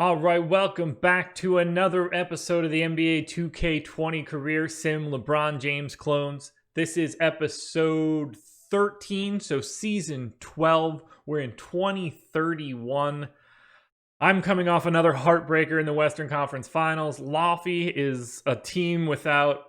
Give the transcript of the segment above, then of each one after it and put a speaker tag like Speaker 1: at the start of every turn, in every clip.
Speaker 1: All right, welcome back to another episode of the NBA 2K20 Career Sim LeBron James clones. This is episode 13, so season 12. We're in 2031. I'm coming off another heartbreaker in the Western Conference Finals. Loughran is a team without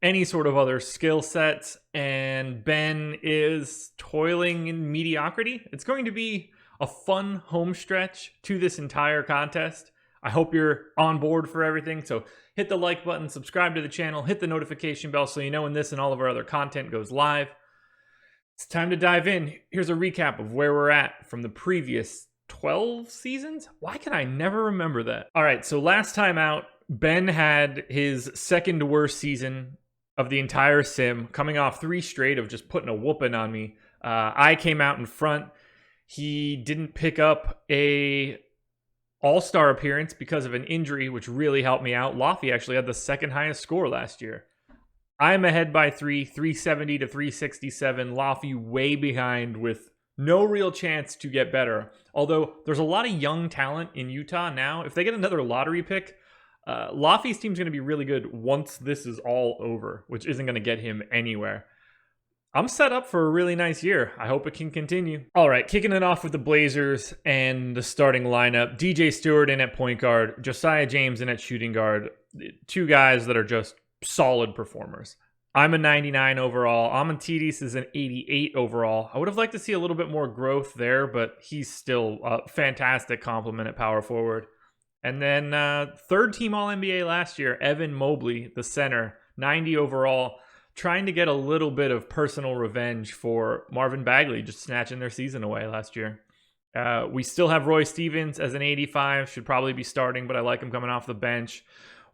Speaker 1: any sort of other skill sets, and Ben is toiling in mediocrity. It's going to be a fun home stretch to this entire contest. I hope you're on board for everything. So hit the like button, subscribe to the channel, hit the notification bell so you know when this and all of our other content goes live. It's time to dive in. Here's a recap of where we're at from the previous 12 seasons. Why can I never remember that? All right, so last time out, Ben had his second worst season of the entire sim, coming off 3 straight of just putting a whooping on me. I came out in front. He didn't pick up a all-star appearance because of an injury, which really helped me out. Loughran actually had the second highest score last year. I'm ahead by 370 to 367. Loughran way behind with no real chance to get better. Although there's a lot of young talent in Utah now. If they get another lottery pick, Loughran's team's going to be really good once this is all over, which isn't going to get him anywhere. I'm set up for a really nice year. I hope it can continue. All right, kicking it off with the Blazers and the starting lineup. DJ Stewart in at point guard, Josiah James in at shooting guard. 2 guys that are just solid performers. I'm a 99 overall. Amontides is an 88 overall. I would have liked to see a little bit more growth there, but he's still a fantastic compliment at power forward. And then third team All-NBA last year, Evan Mobley, the center, 90 overall. Trying to get a little bit of personal revenge for Marvin Bagley just snatching their season away last year. We still have Roy Stevens as an 85. Should probably be starting, but I like him coming off the bench.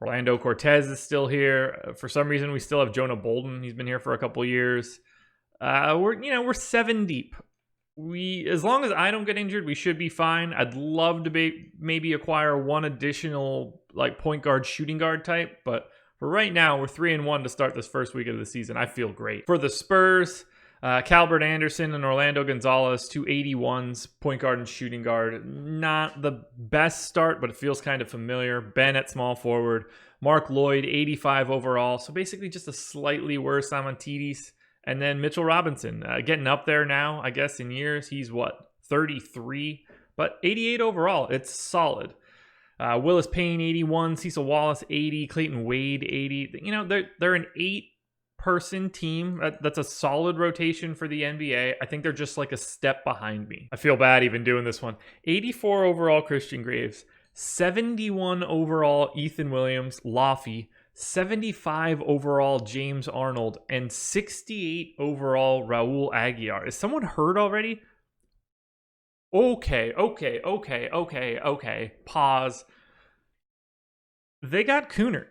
Speaker 1: Orlando Cortez is still here. For some reason, we still have Jonah Bolden. He's been here for a couple years. We're 7 deep. As long as I don't get injured, we should be fine. I'd love to maybe acquire one additional point guard, shooting guard type, but for right now, we're 3-1 to start this first week of the season. I feel great. For the Spurs, Calbert Anderson and Orlando Gonzalez, 2 81s, point guard and shooting guard. Not the best start, but it feels kind of familiar. Ben at small forward. Mark Lloyd, 85 overall. So basically just a slightly worse Amontides. And then Mitchell Robinson, getting up there now, I guess, in years. He's 33? But 88 overall. It's solid. Willis Payne, 81. Cecil Wallace, 80. Clayton Wade, 80. They're an 8-person team. That's a solid rotation for the NBA. I think they're just like a step behind me. I feel bad even doing this one. 84 overall, Christian Graves. 71 overall, Ethan Williams, Loughran. 75 overall, James Arnold. And 68 overall, Raul Aguiar. Is someone hurt already? Okay. Pause. They got Cooner.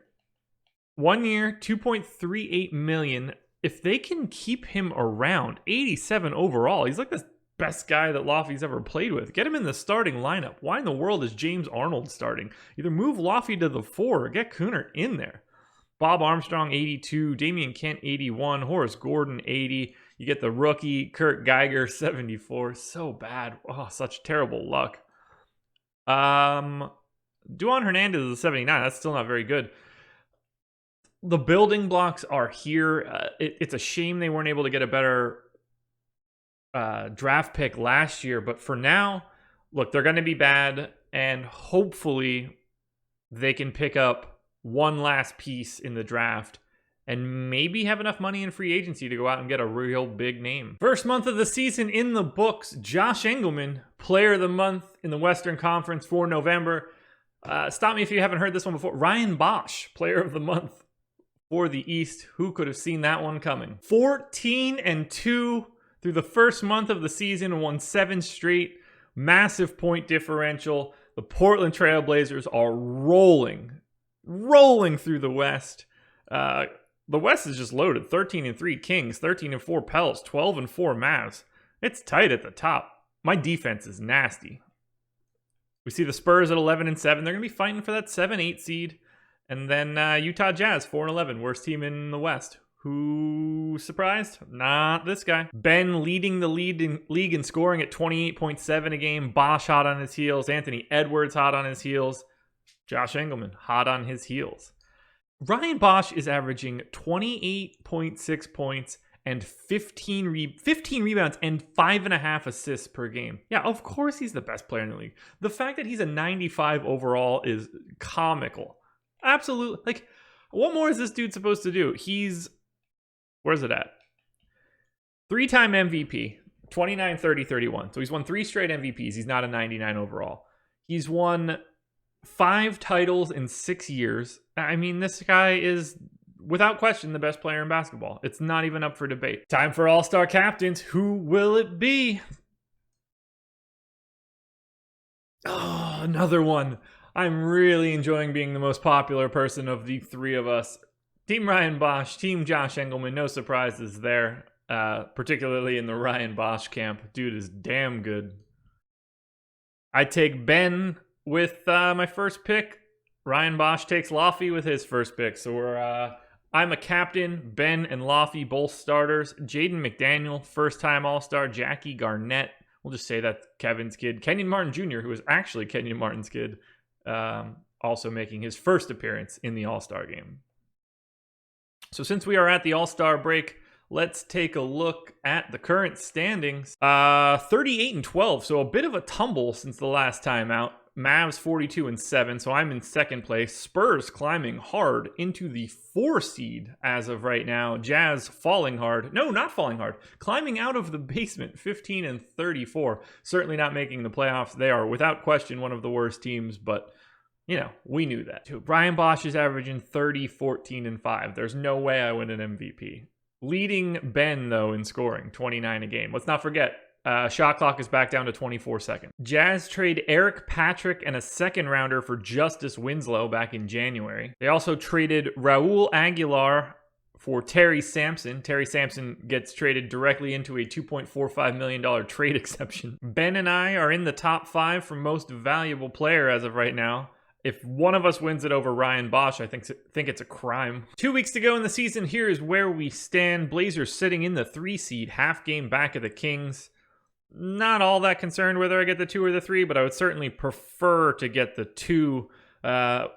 Speaker 1: 1 year, $2.38 million. If they can keep him around, 87 overall. He's like the best guy that Loughran's ever played with. Get him in the starting lineup. Why in the world is James Arnold starting? Either move Loughran to the 4 or get Cooner in there. Bob Armstrong, 82. Damian Kent, 81. Horace Gordon, 80. You get the rookie, Kurt Geiger, 74. So bad. Oh, such terrible luck. Duan Hernandez is a 79. That's still not very good. The building blocks are here. It's a shame they weren't able to get a better draft pick last year. But for now, look, they're going to be bad. And hopefully they can pick up one last piece in the draft and maybe have enough money in free agency to go out and get a real big name. First month of the season in the books. Josh Engleman, player of the month in the Western Conference for November. Stop me if you haven't heard this one before. Ryan Bosch, player of the month for the East. Who could have seen that one coming? 14-2 through the first month of the season, won 7 straight. Massive point differential. The Portland Trail Blazers are rolling through the West. The West is just loaded. 13-3 Kings, 13-4 Pels, 12-4 Mavs. It's tight at the top. My defense is nasty. We see the Spurs at 11-7. They're going to be fighting for that 7-8 seed. And then Utah Jazz, 4-11, worst team in the West. Who surprised? Not this guy. Ben leading the league in scoring at 28.7 a game. Bosch hot on his heels. Anthony Edwards hot on his heels. Josh Engleman, hot on his heels. Ryan Bosch is averaging 28.6 points and 15 rebounds and 5.5 assists per game. Yeah, of course he's the best player in the league. The fact that he's a 95 overall is comical. Absolutely. Like, what more is this dude supposed to do? Where's it at? 3-time MVP, 29, 30, 31. So he's won 3 straight MVPs. He's not a 99 overall. He's won 5 titles in 6 years. I mean, this guy is, without question, the best player in basketball. It's not even up for debate. Time for All-Star captains. Who will it be? Oh, another one. I'm really enjoying being the most popular person of the 3 of us. Team Ryan Bosch, Team Josh Engleman. No surprises there, particularly in the Ryan Bosch camp. Dude is damn good. I take Ben with my first pick. Ryan Bosch takes Loughran with his first pick. So I'm a captain. Ben and Loughran both starters. Jaden McDaniel, first-time All-Star. Jackie Garnett, we'll just say that's Kevin's kid. Kenyon Martin Jr., who is actually Kenyon Martin's kid, also making his first appearance in the All-Star game. So since we are at the All-Star break, let's take a look at the current standings. 38-12, so a bit of a tumble since the last time out. Mavs 42-7, so I'm in second place. Spurs climbing hard into the 4 seed as of right now. Jazz falling hard. No, not falling hard. Climbing out of the basement, 15-34. Certainly not making the playoffs. They are without question one of the worst teams, but you know, we knew that too. Ryan Bosch is averaging 30, 14, and 5. There's no way I win an MVP. Leading Ben, though, in scoring, 29 a game. Let's not forget, shot clock is back down to 24 seconds. Jazz trade Eric Patrick and a second rounder for Justice Winslow back in January. They also traded Raul Aguilar for Terry Sampson. Terry Sampson gets traded directly into a $2.45 million trade exception. Ben and I are in the top 5 for most valuable player as of right now. If one of us wins it over Ryan Bosch, I think it's a crime. 2 weeks to go in the season. Here is where we stand. Blazers sitting in the 3 seed, half game back of the Kings. Not all that concerned whether I get the 2 or the 3, but I would certainly prefer to get the 2. I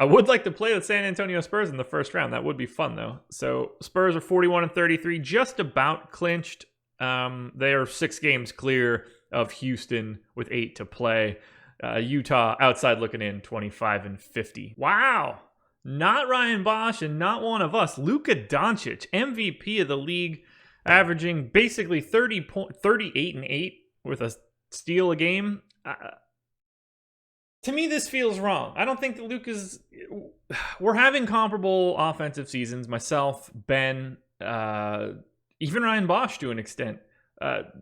Speaker 1: would like to play the San Antonio Spurs in the first round. That would be fun, though. So Spurs are 41-33, just about clinched. They are 6 games clear of Houston with 8 to play. Utah outside looking in, 25-50. Wow. Not Ryan Bosch and not one of us. Luka Doncic, MVP of the league, averaging basically 38-8 with a steal a game. To me, this feels wrong. I don't think that Luka's... We're having comparable offensive seasons. Myself, Ben, even Ryan Bosch to an extent.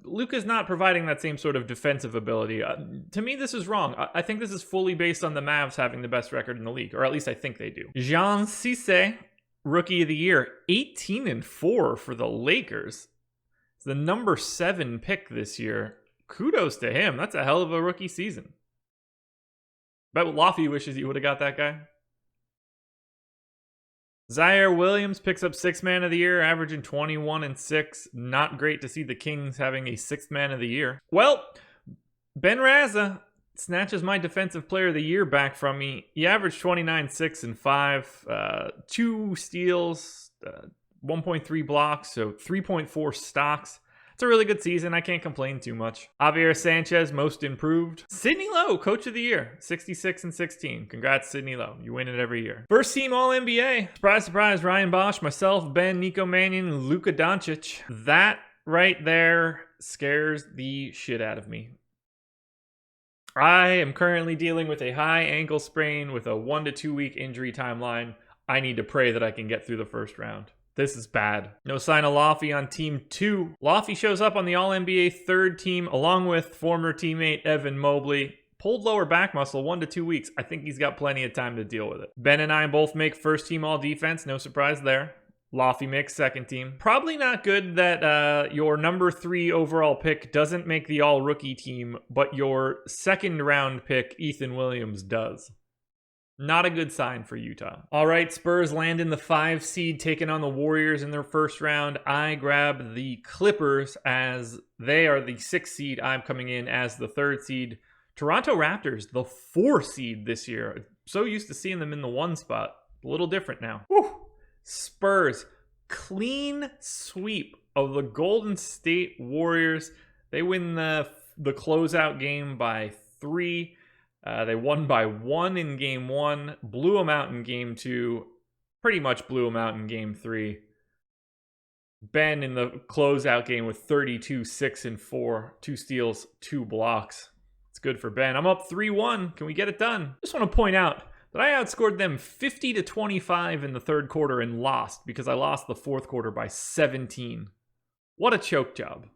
Speaker 1: Luka's not providing that same sort of defensive ability. To me, this is wrong. I think this is fully based on the Mavs having the best record in the league, or at least I think they do. Jean Cisse, Rookie of the Year, 18-4 for the Lakers. It's the number 7 pick this year. Kudos to him. That's a hell of a rookie season. Bet Loughran wishes he would have got that guy. Zaire Williams picks up 6th man of the year, averaging 21-6. Not great to see the Kings having a 6th man of the year. Well, Ben Rasa snatches my defensive player of the year back from me. He averaged 29, 6, and 5. 2 steals, 1.3 blocks, so 3.4 stocks. It's a really good season. I can't complain too much. Javier Sanchez, most improved. Sidney Lowe, coach of the year, 66-16. Congrats, Sidney Lowe. You win it every year. First team All-NBA. Surprise, surprise. Ryan Bosch, myself, Ben, Nico Mannion, Luka Doncic. That right there scares the shit out of me. I am currently dealing with a high ankle sprain with a 1 to 2 week injury timeline. I need to pray that I can get through the first round. This is bad. No sign of Loughran on team 2. Loughran shows up on the All-NBA 3rd team along with former teammate Evan Mobley. Pulled lower back muscle, 1 to 2 weeks. I think he's got plenty of time to deal with it. Ben and I both make first team All-Defense. No surprise there. Loughran makes second team. Probably not good that your number 3 overall pick doesn't make the All-Rookie team, but your second round pick, Ethan Williams, does. Not a good sign for Utah. All right, Spurs land in the 5 seed, taking on the Warriors in their first round. I grab the Clippers as they are the 6th seed. I'm coming in as the 3rd seed. Toronto Raptors, the 4 seed this year. so used to seeing them in the 1 spot. A little different now. Whew. Spurs, clean sweep of the Golden State Warriors. They win the closeout game by 3. They won by 1 in game 1, blew them out in game 2, pretty much blew them out in game 3. Ben in the closeout game with 32, 6, and 4, 2 steals, 2 blocks. It's good for Ben. I'm up 3-1. Can we get it done? Just want to point out that I outscored them 50-25 in the 3rd quarter and lost because I lost the 4th quarter by 17. What a choke job.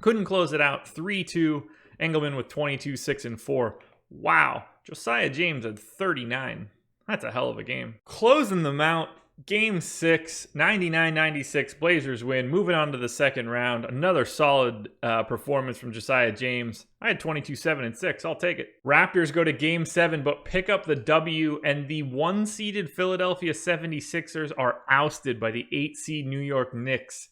Speaker 1: Couldn't close it out. 3-2. Engleman with 22, 6, and 4. Wow. Josiah James had 39. That's a hell of a game. Closing them out. Game 6, 99-96. Blazers win. Moving on to the 2nd round. Another solid performance from Josiah James. I had 22, 7, and 6. I'll take it. Raptors go to Game 7, but pick up the W, and the 1-seeded Philadelphia 76ers are ousted by the 8-seed New York Knicks.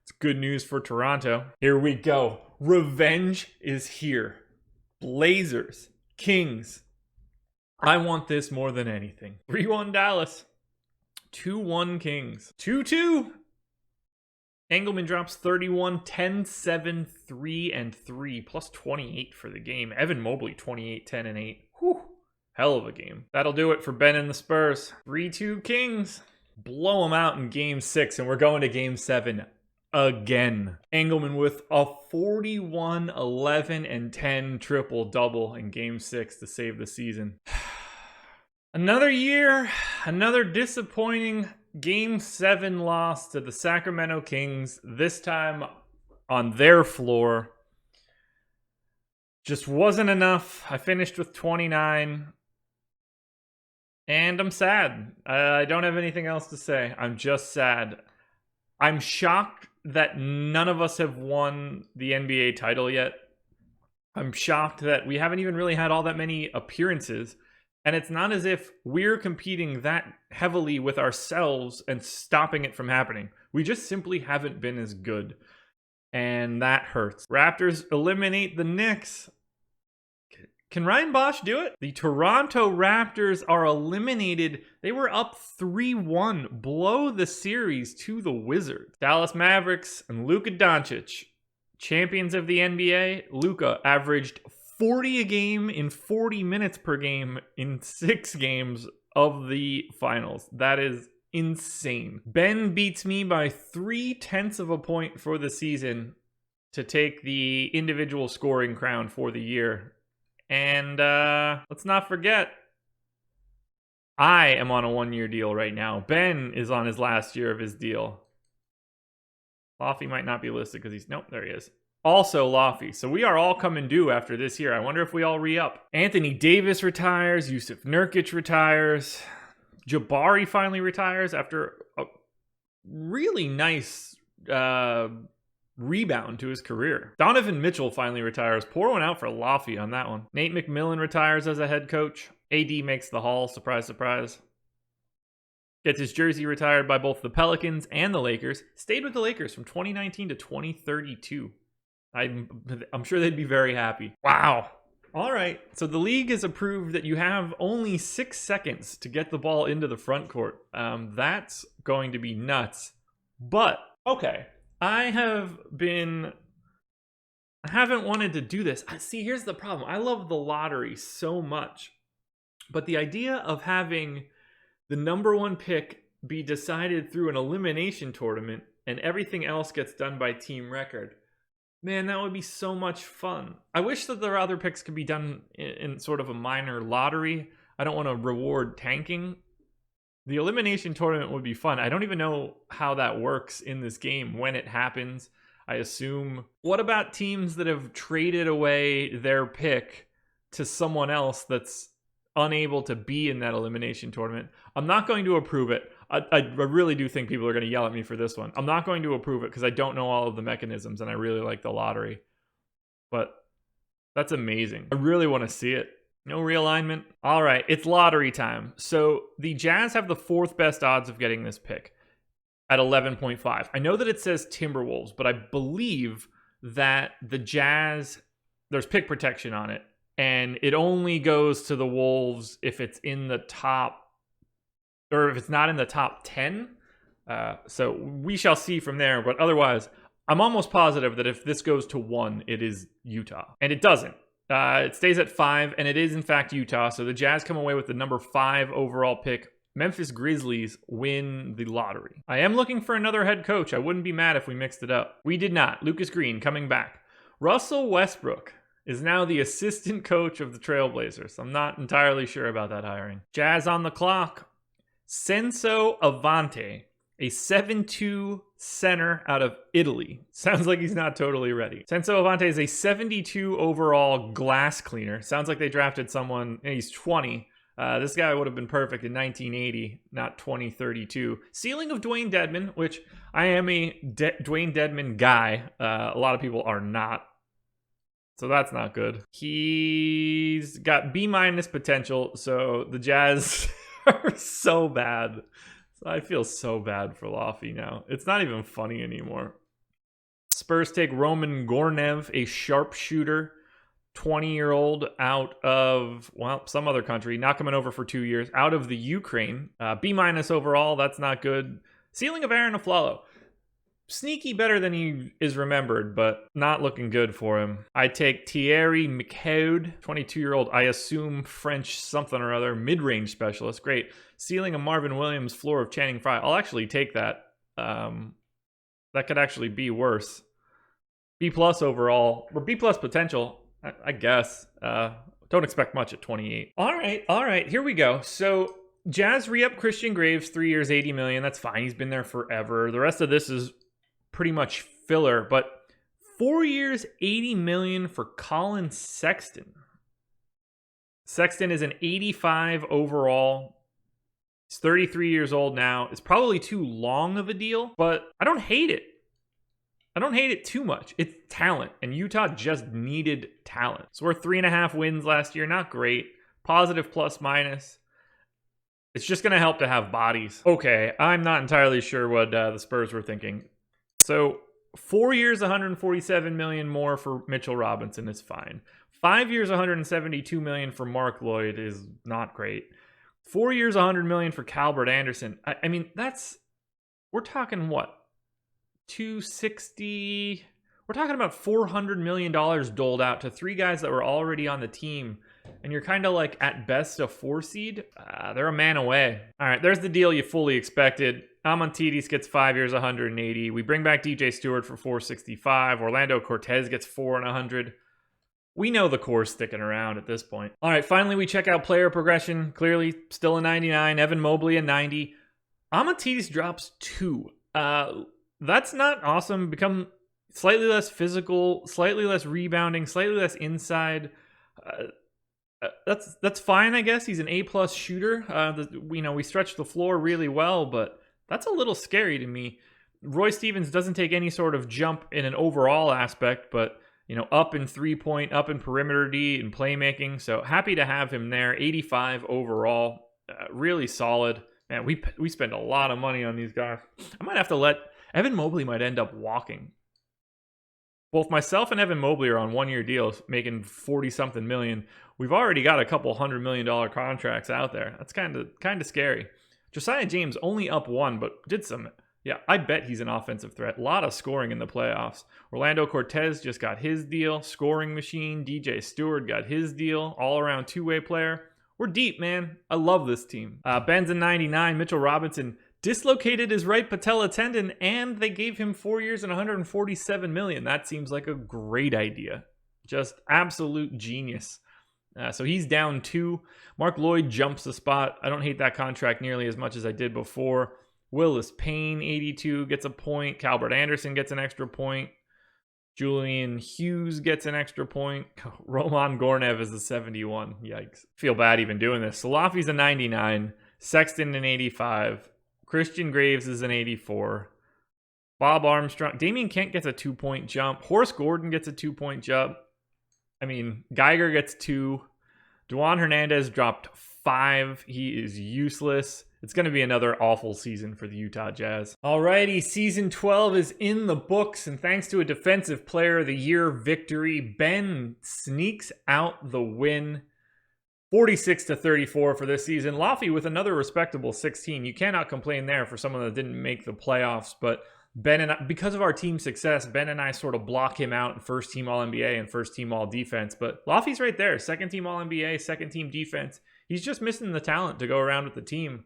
Speaker 1: It's good news for Toronto. Here we go. Revenge is here. Blazers, Kings. I want this more than anything. 3-1 Dallas. 2-1 Kings. 2-2. Engleman drops 31, 10, 7, 3, and 3, plus 28 for the game. Evan Mobley, 28, 10, and 8. Whew. Hell of a game. That'll do it for Ben and the Spurs. 3-2 Kings. Blow them out in Game 6, and we're going to Game 7 again. Engleman with a 41, 11, and 10 triple-double in Game 6 to save the season. Another year, another disappointing Game 7 loss to the Sacramento Kings, this time on their floor. Just wasn't enough. I finished with 29, and I'm sad. I don't have anything else to say. I'm just sad. I'm shocked that none of us have won the NBA title yet. I'm shocked that we haven't even really had all that many appearances. And it's not as if we're competing that heavily with ourselves and stopping it from happening. We just simply haven't been as good. And that hurts. Raptors eliminate the Knicks. Can Ryan Bosch do it? The Toronto Raptors are eliminated. They were up 3-1. Blow the series to the Wizards. Dallas Mavericks and Luka Doncic. Champions of the NBA. Luka averaged 40 a game in 40 minutes per game in 6 games of the finals. That is insane. Ben beats me by 0.3 of a point for the season to take the individual scoring crown for the year. And let's not forget, I am on a 1-year deal right now. Ben is on his last year of his deal. Laffy might not be listed because he's... Nope, there he is. Also Laffy. So we are all coming due after this year. I wonder if we all re-up. Anthony Davis retires. Yusuf Nurkic retires. Jabari finally retires after a really nice rebound to his career. Donovan Mitchell finally retires. Pour one out for Laffy on that one. Nate McMillan retires as a head coach. AD makes the Hall. Surprise, surprise. Gets his jersey retired by both the Pelicans and the Lakers. Stayed with the Lakers from 2019 to 2032. I'm sure they'd be very happy. Wow. All right. So the league has approved that you have only 6 seconds to get the ball into the front court. That's going to be nuts. But, okay. I haven't wanted to do this. See, here's the problem. I love the lottery so much. But the idea of having the number 1 pick be decided through an elimination tournament and everything else gets done by team record, man, that would be so much fun. I wish that their other picks could be done in sort of a minor lottery. I don't want to reward tanking. The elimination tournament would be fun. I don't even know how that works in this game when it happens. I assume. What about teams that have traded away their pick to someone else that's unable to be in that elimination tournament? I'm not going to approve it. I really do think people are going to yell at me for this one. I'm not going to approve it because I don't know all of the mechanisms and I really like the lottery. But that's amazing. I really want to see it. No realignment. All right, it's lottery time. So the Jazz have the 4th best odds of getting this pick at 11.5. I know that it says Timberwolves, but I believe that the Jazz, there's pick protection on it. and it only goes to the Wolves if it's in the top, or if it's not in the top 10. So we shall see from there. But otherwise, I'm almost positive that if this goes to 1, it is Utah. And it doesn't. It stays at 5, and it is, in fact, Utah. So the Jazz come away with the number 5 overall pick. Memphis Grizzlies win the lottery. I am looking for another head coach. I wouldn't be mad if we mixed it up. We did not. Lucas Green coming back. Russell Westbrook is now the assistant coach of the Trailblazers. I'm not entirely sure about that hiring. Jazz on the clock. Senso Avante, a 7'2" center out of Italy. Sounds like he's not totally ready. Senso Avante is a 72 overall glass cleaner. Sounds like they drafted someone, and he's 20. This guy would have been perfect in 1980, not 2032. Ceiling of Dwayne Dedman, which I am a Dwayne Dedman guy. A lot of people are not. So that's not good. He's got B- potential, so the Jazz are so bad. So I feel so bad for Laffy now. It's not even funny anymore. Spurs take Roman Gornev, a sharpshooter, 20-year-old out of, well, some other country, not coming over for 2 years, out of the Ukraine. B- overall, that's not good. Ceiling of Aaron Aflalo. Sneaky better than he is remembered, but not looking good for him. I take Thierry McCaude, 22-year-old, I assume French something or other, mid-range specialist. Great. Ceiling of Marvin Williams, floor of Channing Frye. I'll actually take that. That could actually be worse. B+ overall, or B+ potential, I guess. Don't expect much at 28. All right, here we go. So Jazz re-up Christian Graves, 3 years, $80 million. That's fine. He's been there forever. The rest of this is pretty much filler, but 4 years, $80 million for Colin Sexton. Sexton is an 85 overall. He's 33 years old now. It's probably too long of a deal, but I don't hate it. I don't hate it too much. It's talent, and Utah just needed talent. So we're 3.5 wins last year. Not great. Positive plus minus. It's just going to help to have bodies. Okay, I'm not entirely sure what the Spurs were thinking. So 4 years, $147 million more for Mitchell Robinson is fine. 5 years, $172 million for Mark Lloyd is not great. 4 years, $100 million for Calbert Anderson. I mean, we're talking what? 260. We're talking about $400 million doled out to 3 guys that were already on the team. And you're kind of like at best a 4 seed. They're a man away. All right, there's the deal you fully expected. Amontidis gets 5 years, 180. We bring back DJ Stewart for 465. Orlando Cortez gets 4 and 100. We know the core's sticking around at this point. All right, finally we check out player progression. Clearly still a 99. Evan Mobley a 90. Amontidis drops 2. That's not awesome. Become slightly less physical, slightly less rebounding, slightly less inside. That's fine, I guess. He's an A+ shooter. We stretch the floor really well, but that's a little scary to me. Roy Stevens doesn't take any sort of jump in an overall aspect, but up in 3-point, up in perimeter D and playmaking. So happy to have him there. 85 overall, really solid. Man, we spend a lot of money on these guys. I might have to let Evan Mobley might end up walking. Both myself and Evan Mobley are on 1-year deals, making 40-something million. We've already got a couple $100 million contracts out there. That's kind of scary. Josiah James only up 1, but did some. Yeah, I bet he's an offensive threat. A lot of scoring in the playoffs. Orlando Cortez just got his deal. Scoring machine. DJ Stewart got his deal. All-around two-way player. We're deep, man. I love this team. Ben's a 99. Mitchell Robinson dislocated his right patella tendon, and they gave him 4 years and $147 million. That seems like a great idea. Just absolute genius. So he's down 2. Mark Lloyd jumps the spot. I don't hate that contract nearly as much as I did before. Willis Payne, 82, gets a point. Calbert Anderson gets an extra point. Julian Hughes gets an extra point. Roman Gornev is a 71. Yikes. Feel bad even doing this. Salafi's a 99. Sexton an 85. Christian Graves is an 84. Bob Armstrong. Damian Kent gets a 2-point jump. Horace Gordon gets a 2-point jump. Geiger gets 2. Juan Hernandez dropped 5. He is useless. it's going to be another awful season for the Utah Jazz. Alrighty, season 12 is in the books, and thanks to a Defensive Player of the Year victory, Ben sneaks out the win. 46-34 for this season. Laffy with another respectable 16. You cannot complain there for someone that didn't make the playoffs, but Ben and I, because of our team success, Ben and I sort of block him out in first team All-NBA and first team All-Defense, but Laffy's right there. Second team All-NBA, second team defense. He's just missing the talent to go around with the team.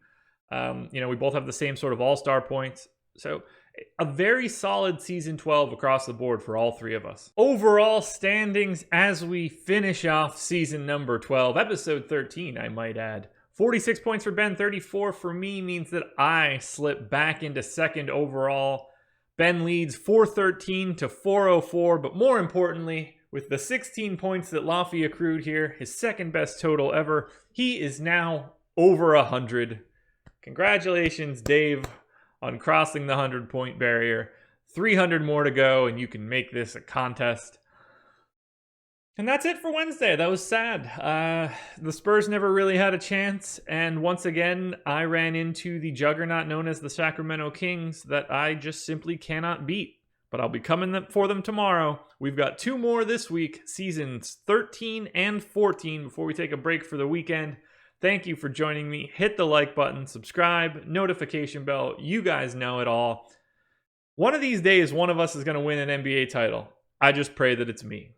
Speaker 1: We both have the same sort of all-star points. So a very solid season 12 across the board for all three of us. Overall standings as we finish off season number 12, episode 13, I might add. 46 points for Ben, 34 for me means that I slip back into second overall. Ben leads 413 to 404, but more importantly, with the 16 points that Laffy accrued here, his second best total ever, he is now over 100. Congratulations, Dave, on crossing the 100-point barrier. 300 more to go, and you can make this a contest. And that's it for Wednesday. That was sad. The Spurs never really had a chance, and once again, I ran into the juggernaut known as the Sacramento Kings that I just simply cannot beat. But I'll be coming for them tomorrow. We've got 2 more this week, seasons 13 and 14, before we take a break for the weekend. Thank you for joining me. Hit the like button, subscribe, notification bell. You guys know it all. One of these days, one of us is going to win an NBA title. I just pray that it's me.